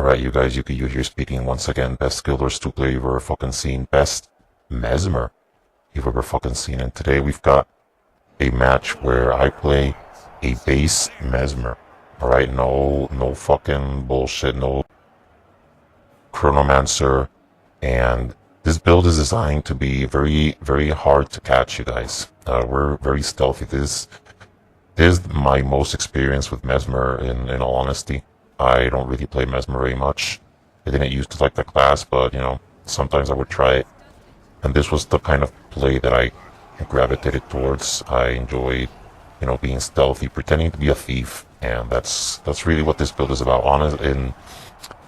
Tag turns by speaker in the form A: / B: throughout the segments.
A: Alright, you guys, you here speaking once again. Best shitlords 2-player you've ever fucking seen. Best Mesmer you've ever fucking seen. And today we've got a match where I play a base Mesmer. Alright, no fucking bullshit, no chronomancer. And this build is designed to be very, very hard to catch, you guys. We're very stealthy. This is my most experience with Mesmer, in all honesty. I don't really play Mesmer very much. I didn't used to like the class, but, sometimes I would try it. And this was the kind of play that I gravitated towards. I enjoyed, being stealthy, pretending to be a thief. And that's really what this build is about. In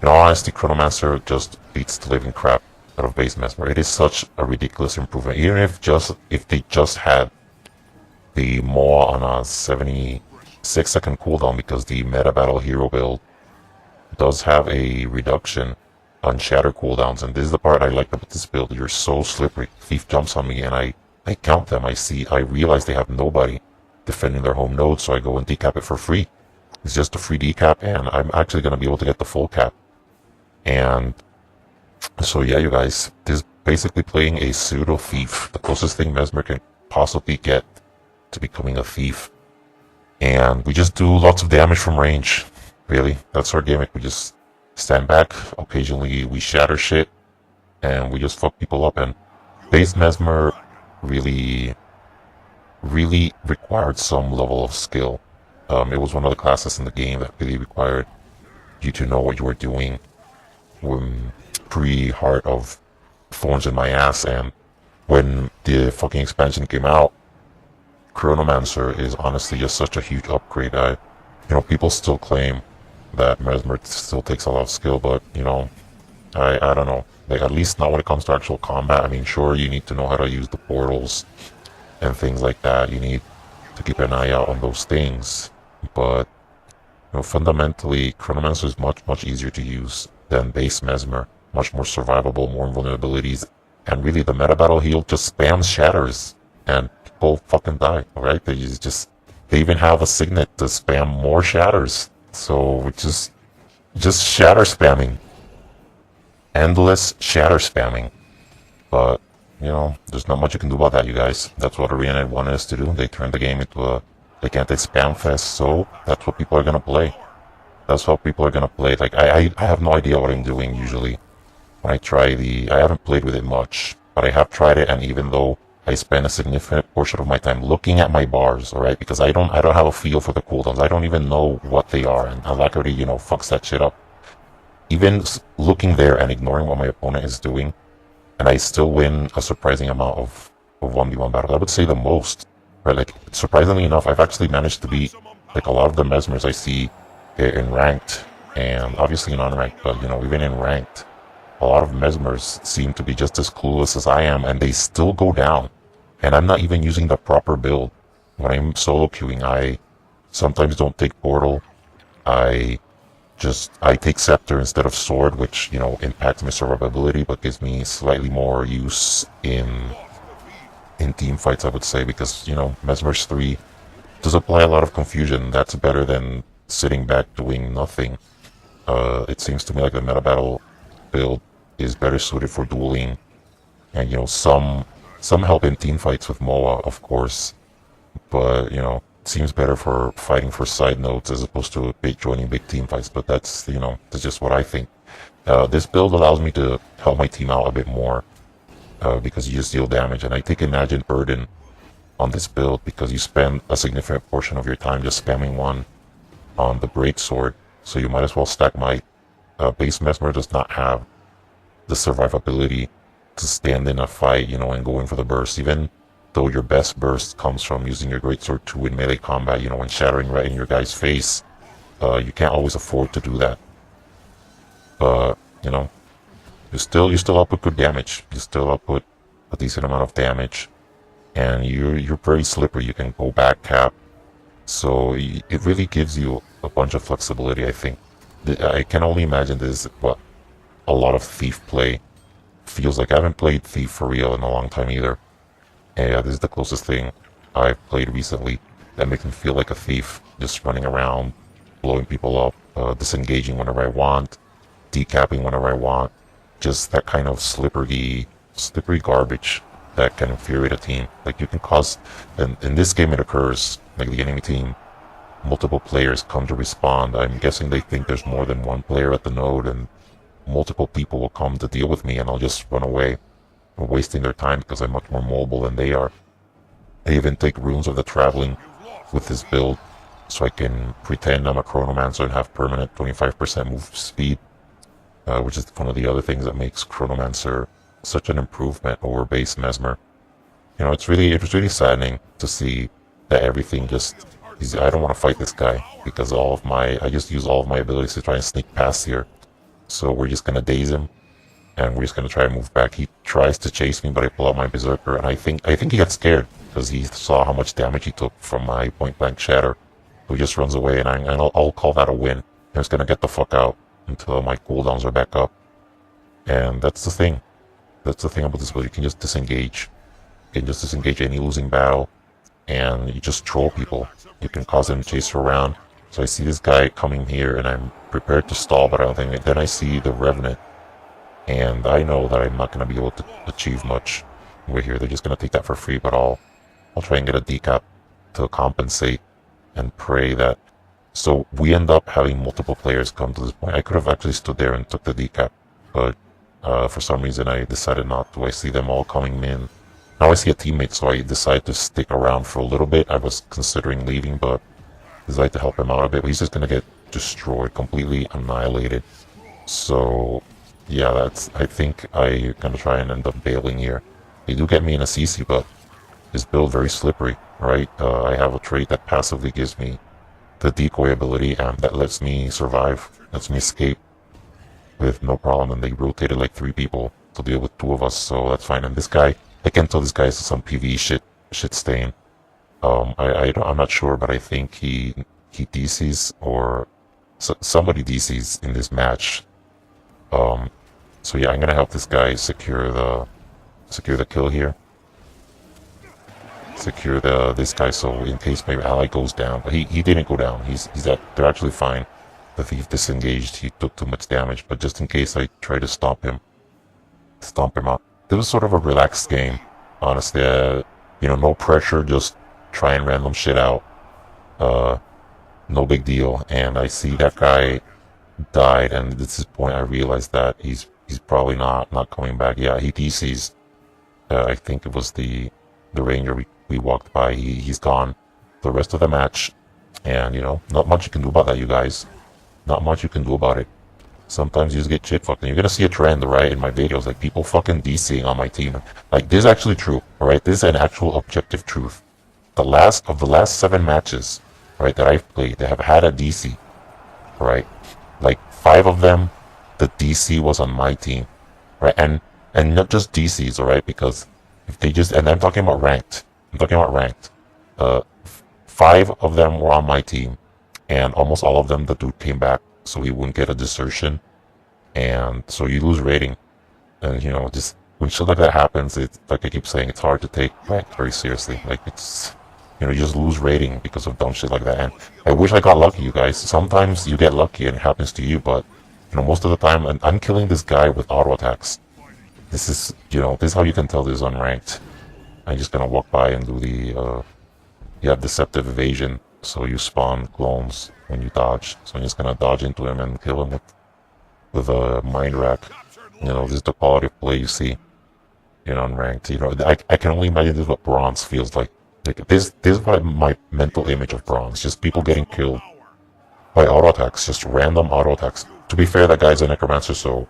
A: all honesty, Chronomancer just beats the living crap out of base Mesmer. It is such a ridiculous improvement. Even if they just had the Moa on a 76-second cooldown, because the meta battle hero build does have a reduction on Shatter cooldowns, and this is the part I like about this build. You're so slippery. Thief jumps on me and I count them. I realize they have nobody defending their home node, so I go and decap it for free. It's just a free decap, and I'm actually going to be able to get the full cap. And so yeah, you guys, this is basically playing a pseudo thief, the closest thing Mesmer can possibly get to becoming a thief. And we just do lots of damage from range. Really, that's our gimmick. We just stand back. Occasionally we shatter shit, and we just fuck people up. And base Mesmer really required some level of skill. It was one of the classes in the game that really required you to know what you were doing. Pre-Heart of Thorns in my ass, and when the fucking expansion came out, Chronomancer is honestly just such a huge upgrade. People still claim that Mesmer still takes a lot of skill, but, I don't know. Like, at least not when it comes to actual combat. I mean, sure, you need to know how to use the portals and things like that. You need to keep an eye out on those things. But, fundamentally, Chronomancer is much, much easier to use than base Mesmer. Much more survivable, more vulnerabilities. And really, the meta battle heal just spams shatters, and people fucking die, alright? They even have a signet to spam more shatters. So just shatter spamming. Endless shatter spamming. But, there's not much you can do about that, you guys. That's what Arena Night wanted us to do. They turned the game into a anti-spam fest, so that's what people are gonna play. That's how people are gonna play. Like, I have no idea what I'm doing usually when I try I haven't played with it much, but I have tried it, and even though I spend a significant portion of my time looking at my bars, alright, because I don't have a feel for the cooldowns. I don't even know what they are, and Alacrity, fucks that shit up. Even looking there and ignoring what my opponent is doing, and I still win a surprising amount of 1v1 battles. I would say the most, right? Like, surprisingly enough, I've actually managed to beat, like, a lot of the Mesmers I see in ranked, and obviously in unranked, but, even in ranked, a lot of Mesmers seem to be just as clueless as I am, and they still go down. And I'm not even using the proper build. When I'm solo queuing, I sometimes don't take portal. I take scepter instead of sword, which, impacts my survivability, but gives me slightly more use in team fights, I would say, because, Mesmer's 3 does apply a lot of confusion. That's better than sitting back doing nothing. It seems to me like the meta battle build is better suited for dueling, and, some help in team fights with Moa, of course, but, it seems better for fighting for side nodes as opposed to joining big team fights, but that's, that's just what I think. This build allows me to help my team out a bit more, because you just deal damage, and I take imagined burden on this build because you spend a significant portion of your time just spamming one on the greatsword, so you might as well stack might. Base Mesmer does not have the survivability to stand in a fight, and go in for the burst, even though your best burst comes from using your greatsword 2 in melee combat, when shattering right in your guy's face. You can't always afford to do that. But, you still output good damage. You still output a decent amount of damage, and you're very slippery. You can go back cap, so it really gives you a bunch of flexibility, I think. I can only imagine this is what a lot of Thief play feels like. I haven't played Thief for real in a long time either. And yeah, this is the closest thing I've played recently that makes me feel like a thief, just running around, blowing people up, disengaging whenever I want, decapping whenever I want. Just that kind of slippery garbage that can infuriate a team. Like you can cause, and in this game it occurs, like the enemy team, multiple players come to respond. I'm guessing they think there's more than one player at the node, and multiple people will come to deal with me, and I'll just run away. I'm wasting their time because I'm much more mobile than they are. I even take runes of the traveling with this build, so I can pretend I'm a chronomancer and have permanent 25% move speed, which is one of the other things that makes chronomancer such an improvement over base Mesmer. You know, it was really saddening to see that everything just I don't want to fight this guy because I just use all of my abilities to try and sneak past here. So we're just gonna daze him, and we're just gonna try and move back. He tries to chase me, but I pull out my berserker, and I think he got scared because he saw how much damage he took from my point blank shatter. So he just runs away, and I'll call that a win. I'm just gonna get the fuck out until my cooldowns are back up. And that's the thing. That's the thing about this build. You can just disengage. You can just disengage any losing battle, and you just troll people. You can cause them to chase you around. So I see this guy coming here, and I'm prepared to stall, but I don't think. Then I see the Revenant, and I know that I'm not going to be able to achieve much. We're here. They're just going to take that for free, but I'll try and get a decap to compensate and pray that. So we end up having multiple players come to this point. I could have actually stood there and took the decap, but for some reason I decided not to. I see them all coming in. Now I see a teammate, so I decided to stick around for a little bit. I was considering leaving, but decided to help him out a bit. But he's just gonna get destroyed, completely annihilated. So yeah, I think I'm gonna try and end up bailing here. They do get me in a CC, but this build very slippery, right? I have a trait that passively gives me the decoy ability, and that lets me survive, lets me escape with no problem. And they rotated like 3 people to deal with 2 of us, so that's fine. And this guy, I can tell this guy is some PvE shit stain. I'm not sure, but I think he DCs or somebody DCs in this match. So yeah, I'm gonna help this guy secure the kill here. Secure this guy, so in case my ally goes down, but he didn't go down. They're actually fine. The thief disengaged. He took too much damage, but just in case I try to stomp him out. This was sort of a relaxed game, honestly. No pressure, just trying random shit out. No big deal. And I see that guy died, and at this point I realized that he's probably not coming back. Yeah, he DCs. I think it was the ranger we walked by. He's gone the rest of the match, and not much you can do about that, you guys. Not much you can do about it. Sometimes you just get shit fucked, and you're gonna see a trend, right, in my videos, like people fucking DCing on my team. Like, this is actually true, alright? This is an actual objective truth. The last 7 matches, right, that I've played, they have had a DC, right? Like, 5 of them, the DC was on my team, right? And not just DCs, alright? Because if they just, and I'm talking about ranked. 5 of them were on my team, and almost all of them, the dude came back, so he wouldn't get a desertion, and so you lose rating. And just when shit like that happens, it's like I keep saying, it's hard to take ranked very seriously. Like, it's you just lose rating because of dumb shit like that. And I wish I got lucky, you guys. Sometimes you get lucky and it happens to you, but most of the time, and I'm killing this guy with auto attacks. This is how you can tell this is unranked. I'm just gonna walk by and do the you have deceptive evasion, so you spawn clones when you dodge. So I'm just gonna dodge into him and kill him with a mind rack. This is the quality of play you see in unranked. I can only imagine this is what bronze feels like. Like, this is what my mental image of bronze. Just people getting killed by auto attacks, just random auto attacks. To be fair, that guy's a necromancer, so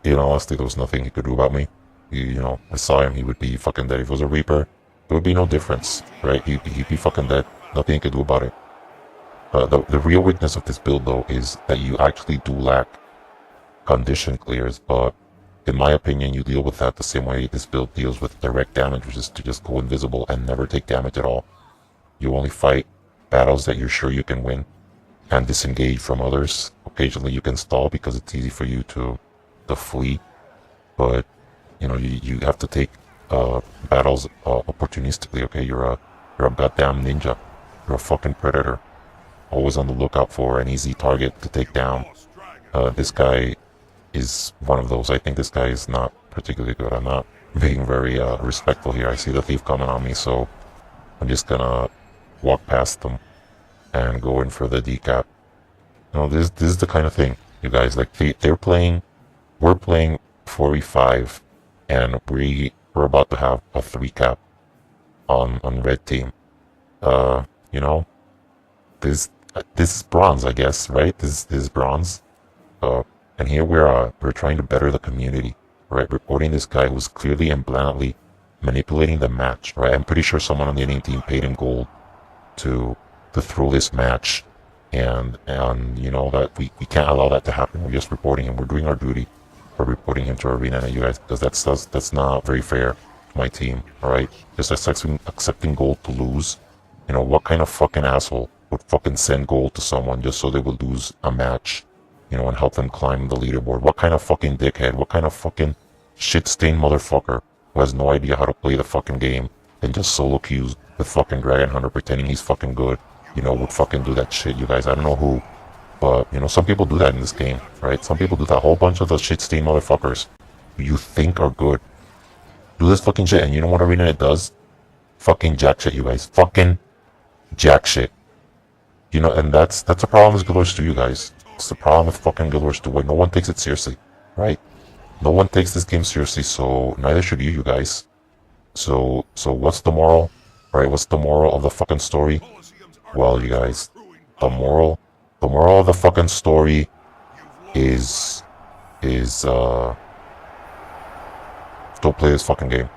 A: honestly, there was nothing he could do about me. I saw him, he would be fucking dead. If it was a Reaper, there would be no difference, right? He'd be fucking dead. Nothing he could do about it. The real weakness of this build, though, is that you actually do lack condition clears, but in my opinion, you deal with that the same way this build deals with direct damage, which is to just go invisible and never take damage at all. You only fight battles that you're sure you can win and disengage from others. Occasionally you can stall because it's easy for you to flee, but you have to take battles opportunistically. Okay, you're a goddamn ninja. You're a fucking predator, always on the lookout for an easy target to take down. This guy is one of those. I think this guy is not particularly good. I'm not being very respectful here. I see the thief coming on me, so I'm just gonna walk past them and go in for the decap. You know, this is the kind of thing, you guys. Like they're playing, we're playing 4v5, and we're about to have a 3-cap on red team. You know, this is bronze, I guess, right? This is bronze. And here we're trying to better the community, right? Reporting this guy who's clearly and blatantly manipulating the match, right? I'm pretty sure someone on the enemy team paid him gold to throw this match, and you know that we can't allow that to happen. We're just reporting him. We're doing our duty. We're reporting him to Arena, you guys, because that's not very fair to my team. All right, just accepting gold to lose. You know, what kind of fucking asshole would fucking send gold to someone just so they would lose a match, you know, and help them climb the leaderboard? What kind of fucking dickhead? What kind of fucking shit-stained motherfucker who has no idea how to play the fucking game and just solo queues with fucking Dragon Hunter pretending he's fucking good, you know, would fucking do that shit, you guys? I don't know who, but, you know, some people do that in this game, right? Some people do that. A whole bunch of the shit-stained motherfuckers who you think are good do this fucking shit, and you know what Arena it does? Fucking jack shit, you guys. Fucking jack shit. You know, and that's a problem with Guild Wars 2, you guys. It's the problem with fucking Guild Wars 2, where no one takes it seriously, right? No one takes this game seriously, so neither should you guys. So what's the moral? Right, what's the moral of the fucking story? Well, you guys, the moral of the fucking story is don't play this fucking game.